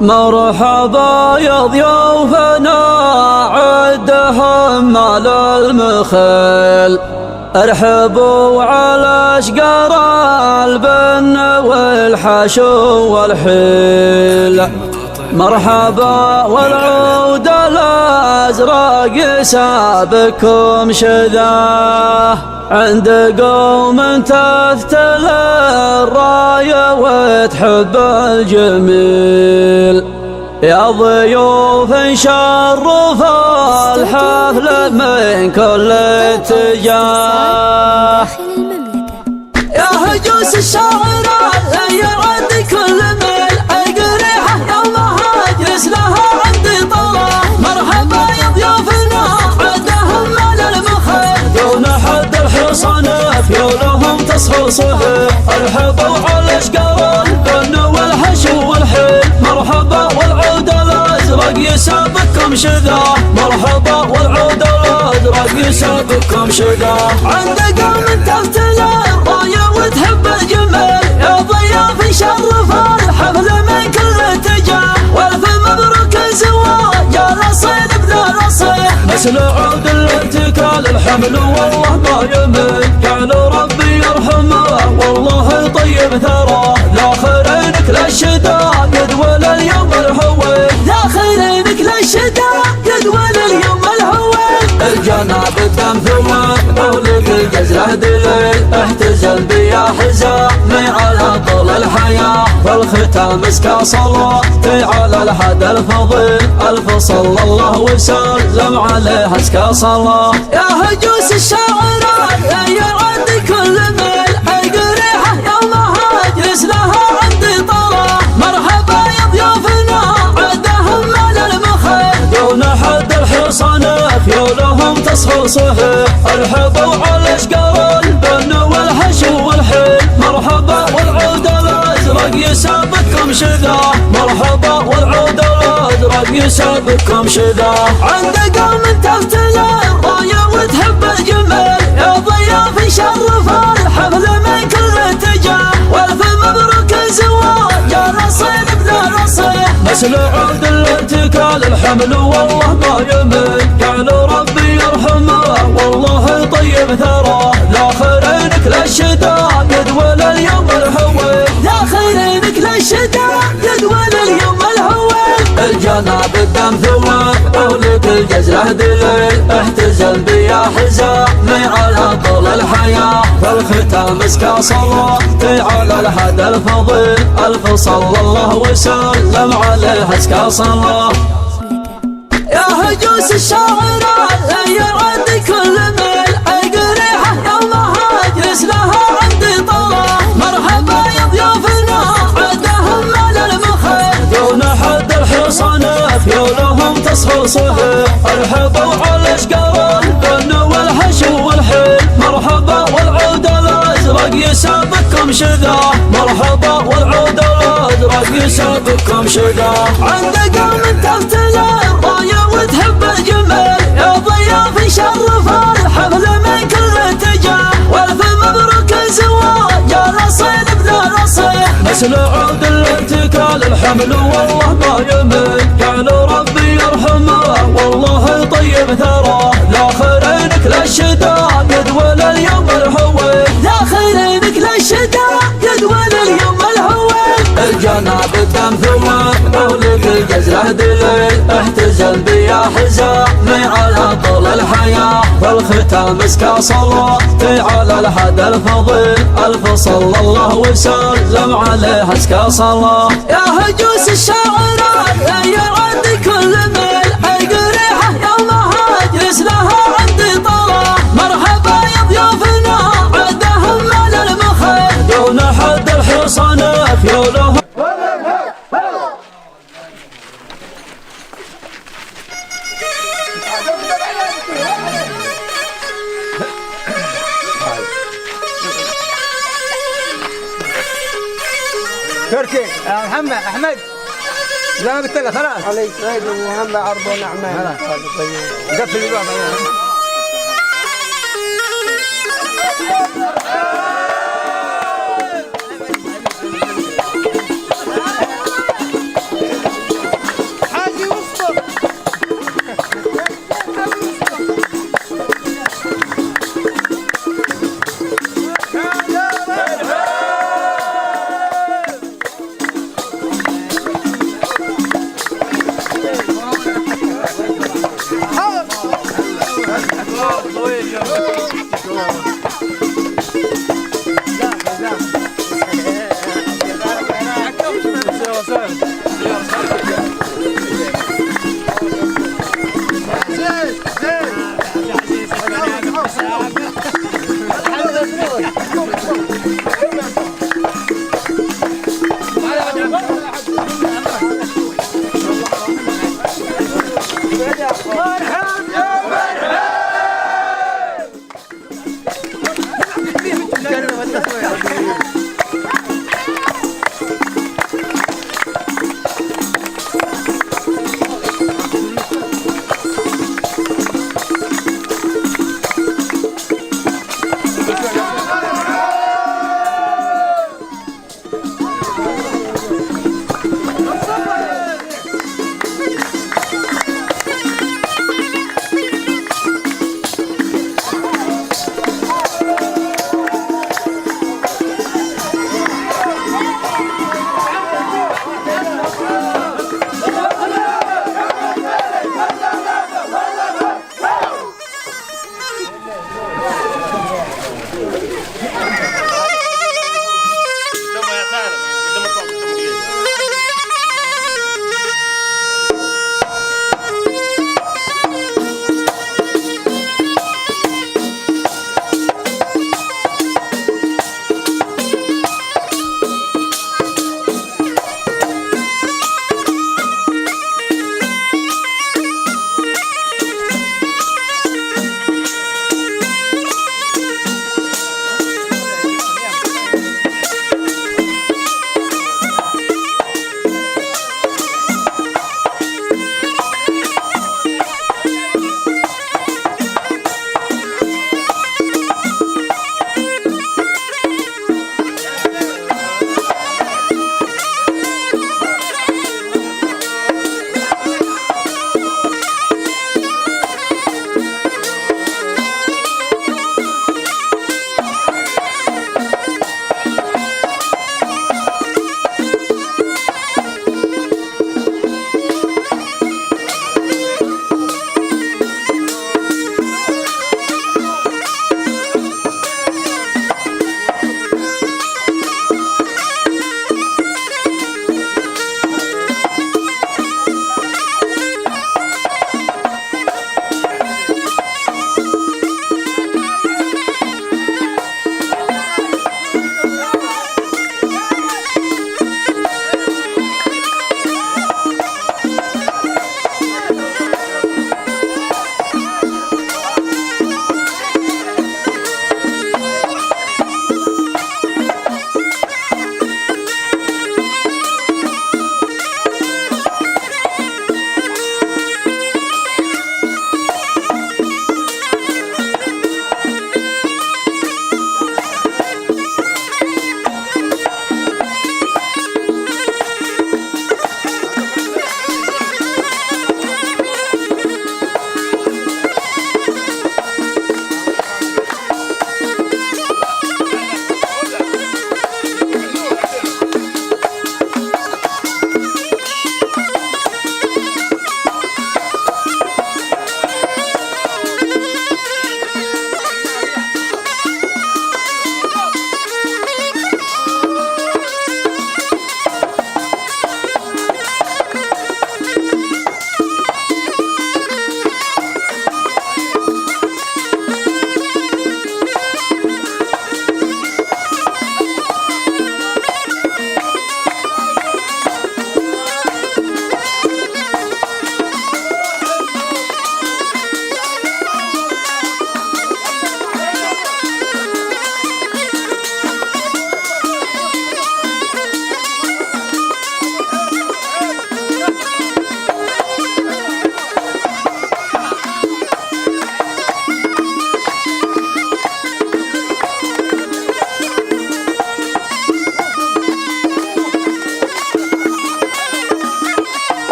مرحبا يا ضيوفنا عدهم مال المخيل، ارحبوا على اشقر البن والحشو والحيل. مرحبا والعود الازرق يسابكم شذاه، عند قوم تفتل الرايه وتحب الجميل. يا ضيوف شرف الحفل من كل اتجاه، يا هجوس الشاعرات يرد كل ميل، القريحة يومها اجلس لها عندي طلع. مرحبا يا ضيوفنا عدهم مال المخيل، دون حد الحصان فيولهم تصحو صهيل. ارحبوا على اشقر البن والحشو والحيل، مرحبا والعود الازرق يسابكم شذاه. مرحبا والعود الازرق يسابكم شذاه، عند قوم تفتل الرايه وتحب الجمال. يا ضياف شرف الحفل من كل اتجاه، والف مبروك الزواج الاصيل بذا الاصيل. مثل عود الاتكال الحمل والله ما يمل، قالوا ربي يرحمه والله طيب ثراه. لا خيرينك للشدائد ولا اليوم الهوي، لا خيرينك للشدائد ولا اليوم الهوي. الجناب الدم ثواب مولك الجزره دليل، احتزل بيا حزامي على طول الحياه. والختام مسكى صلاتي على الحد الفضيل، الف صلى الله وسلم عليه اسكى صلاه. يا هجوس الشاعرات يرد كل ميل، القريحه يومها اجلس لها عندي طلع. مرحبا يا ضيوفنا عدهم مال المخيل، دون حد الحصان فيولهم تصحو صهيل. ارحبوا على اشقر البن والحشو والحيل، مرحبا والعود الازرق يسابكم شذاه. مرحبا والعود الازرق يسابكم شذاه، عند قوم تفتل الرايه وتحب الجمال. يا ضياف شرف الحفل من كل اتجاه، والف مبروك الزواج الاصيل بذا الاصيل. مثل عود الاتكال الحمل والله ما يمل، قالوا ربي يرحمه والله طيب ثراه. لا خيرينك للشدائد ولا اليوم الهوي، لا خيرينك للشدائد ولا اليوم الهوي. الجناب الدم ثواب مولك الجزره دليل، احتزل بيا حزامي على طول الحياه. والختام مسكى صلاتي على الحد الفضيل، الف صلى الله وسلم عليه اسكى صلاه. يا هجوس الشاعرات يرد كل ميل، القريحة يومها اجلس لها عندي طلع. مرحبا يا ضيوفنا عدهم مال المخيل، دون حد الحصان فيولهم تصحو صهيل. ارحبوا على اشقر البن والحشو والحيل، مرحبا والعود الازرق يسابكم شذاه. مرحبا والعود الازرق يسابكم شذاه، عند قوم تفتل الرايه وتحب الجمال. يا ضياف شرف الحفل من كل اتجاه، والف مبروك الزواج الاصيل بذا الاصيل. مثل عود الاتكال الحمل والله ما يمل، قالوا ربي يرحمه والله طيب ثراه. لا خيرينك للشدائد ولا اليوم الهوي، لا خيرينك للشدائد ولا اليوم الهوي. الجناب الدم ثواب مولك الجزره دليل، احتزل بيا حزامي على طول الحياه. والختام مسكى صلاتي على الحد الفضيل، الف صلى الله وسلم عليه اسكى صلاه. يا هجوس الشاعرات يرد كل ميل، القريحه يومها اجلس لها عندي طلع. مرحبا يا ضيوفنا عدهم مال المخيل، دون حد الحصان فيولهم. تركي محمد احمد زي ما قلت لك خلاص عليك عيد وهم عرض ونعمان. قفل الباب.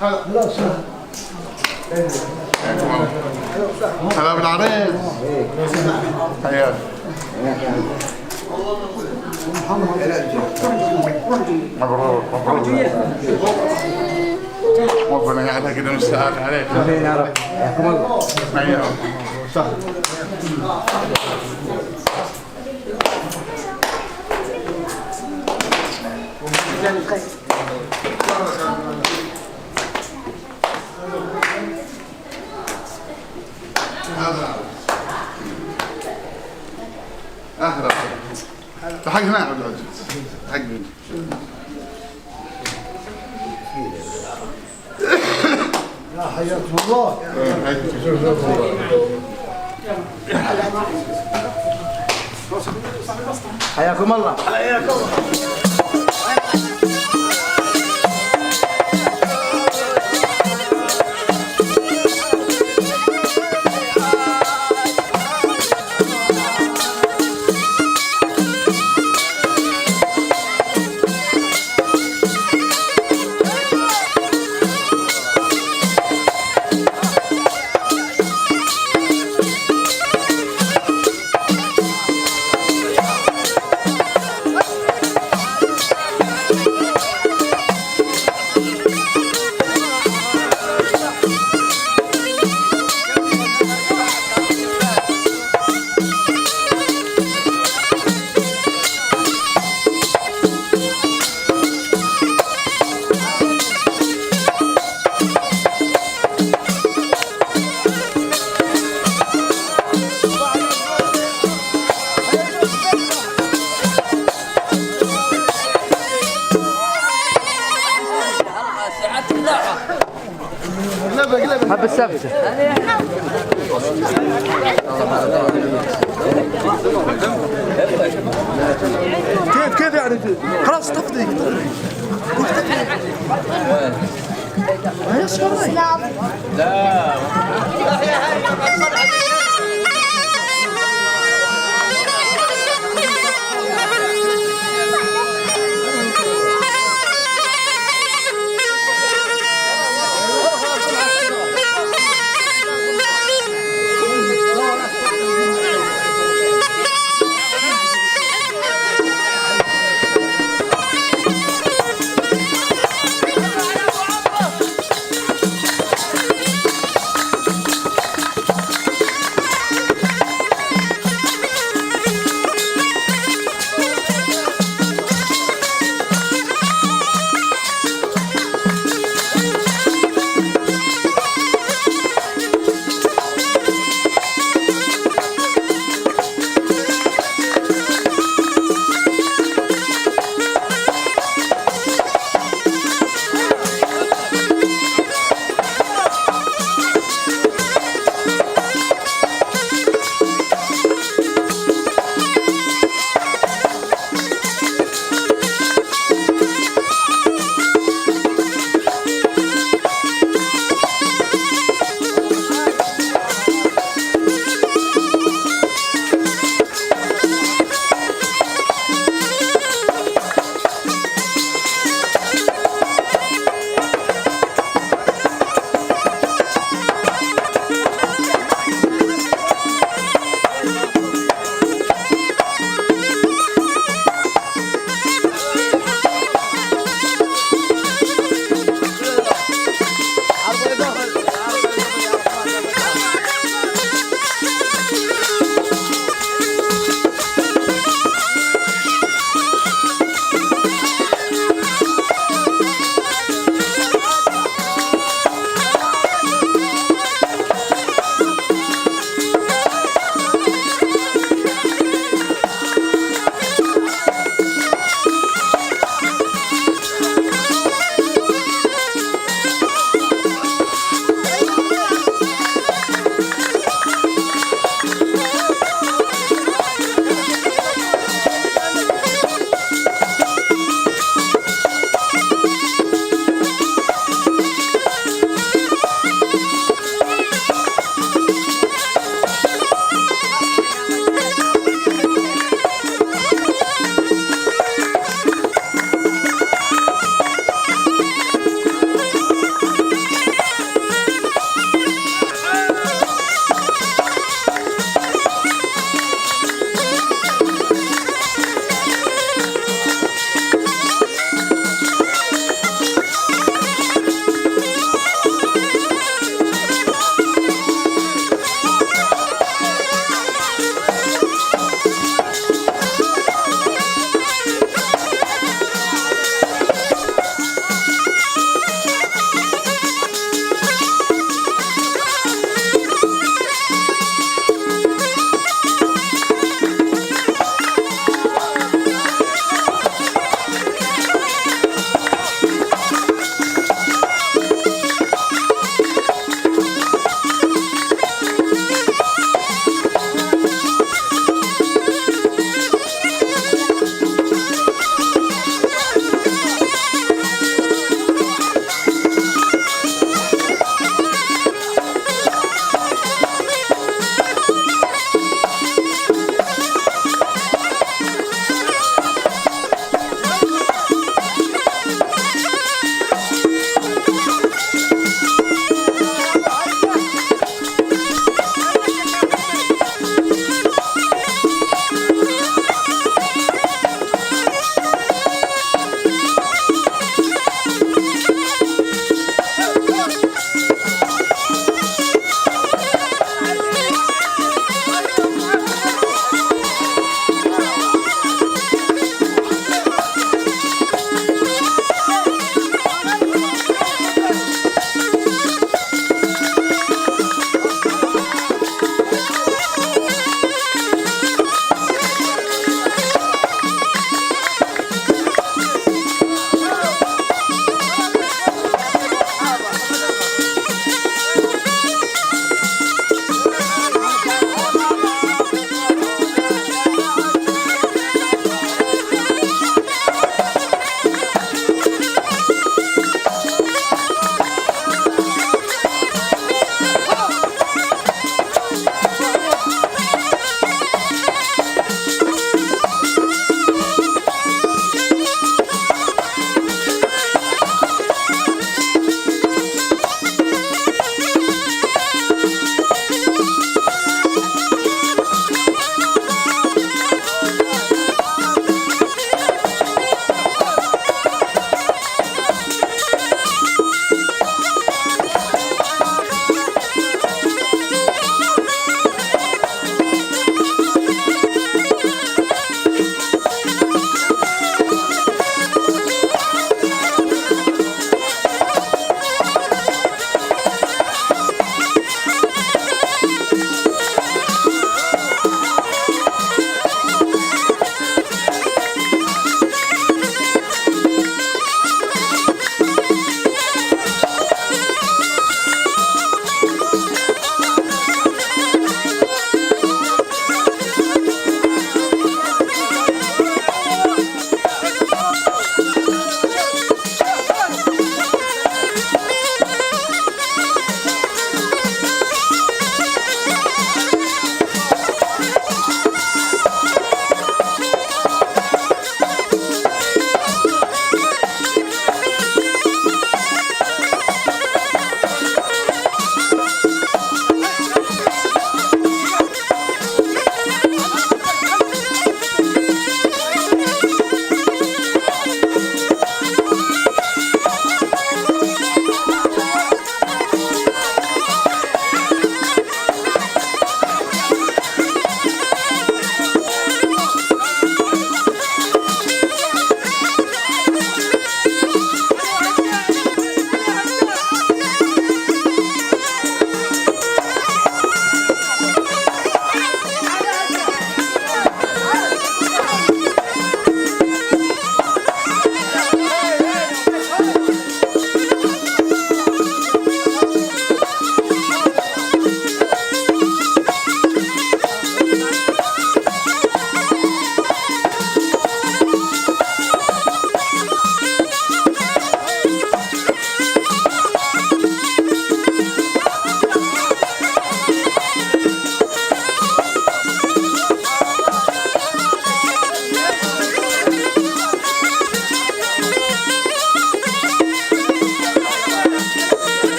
هلا بالعريس. حياك. مبروك مبروك. ربنا يعطيك كده مستعان عليك. امين يا رب. حياكم الله. حياك. اهلا حق هنا عبد العزيز حق يا حياكم الله. حياكم الله. حياكم الله. حب السبتة. كيف يعني خلاص تفضي. لا